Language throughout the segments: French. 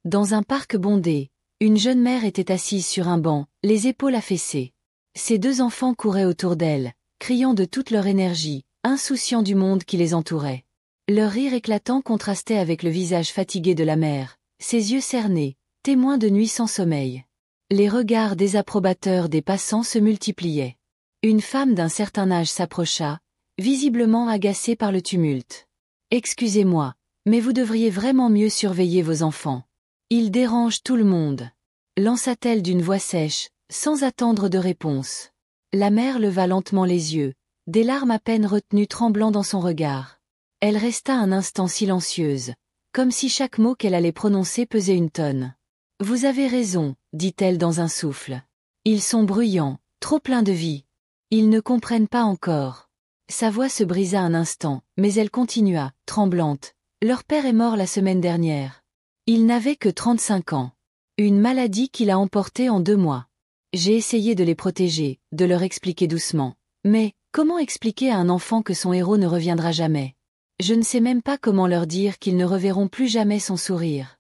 Dans un parc bondé, une jeune mère était assise sur un banc, les épaules affaissées. Ses deux enfants couraient autour d'elle, criant de toute leur énergie, insouciants du monde qui les entourait. Leur rire éclatant contrastait avec le visage fatigué de la mère, ses yeux cernés, témoins de nuits sans sommeil. Les regards désapprobateurs des passants se multipliaient. Une femme d'un certain âge s'approcha, visiblement agacée par le tumulte. « Excusez-moi, mais vous devriez vraiment mieux surveiller vos enfants. Ils dérangent tout le monde. » lança-t-elle d'une voix sèche, sans attendre de réponse. La mère leva lentement les yeux, des larmes à peine retenues tremblant dans son regard. Elle resta un instant silencieuse, comme si chaque mot qu'elle allait prononcer pesait une tonne. « Vous avez raison, » dit-elle dans un souffle. « Ils sont bruyants, trop pleins de vie. Ils ne comprennent pas encore. » Sa voix se brisa un instant, mais elle continua, tremblante. « Leur père est mort la semaine dernière. Il n'avait que 35 ans. Une maladie qui l'a emporté en 2 mois. J'ai essayé de les protéger, de leur expliquer doucement. Mais, comment expliquer à un enfant que son héros ne reviendra jamais? Je ne sais même pas comment leur dire qu'ils ne reverront plus jamais son sourire. »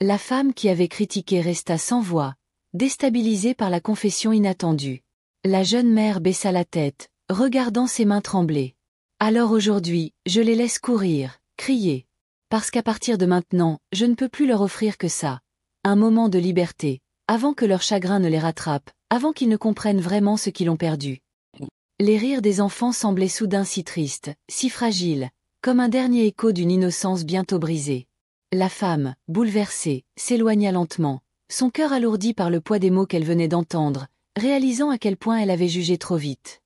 La femme qui avait critiqué resta sans voix, déstabilisée par la confession inattendue. La jeune mère baissa la tête, regardant ses mains trembler. « Alors aujourd'hui, je les laisse courir, crier. Parce qu'à partir de maintenant, je ne peux plus leur offrir que ça. Un moment de liberté, avant que leur chagrin ne les rattrape, avant qu'ils ne comprennent vraiment ce qu'ils ont perdu. » Les rires des enfants semblaient soudain si tristes, si fragiles, comme un dernier écho d'une innocence bientôt brisée. La femme, bouleversée, s'éloigna lentement, son cœur alourdi par le poids des mots qu'elle venait d'entendre, réalisant à quel point elle avait jugé trop vite.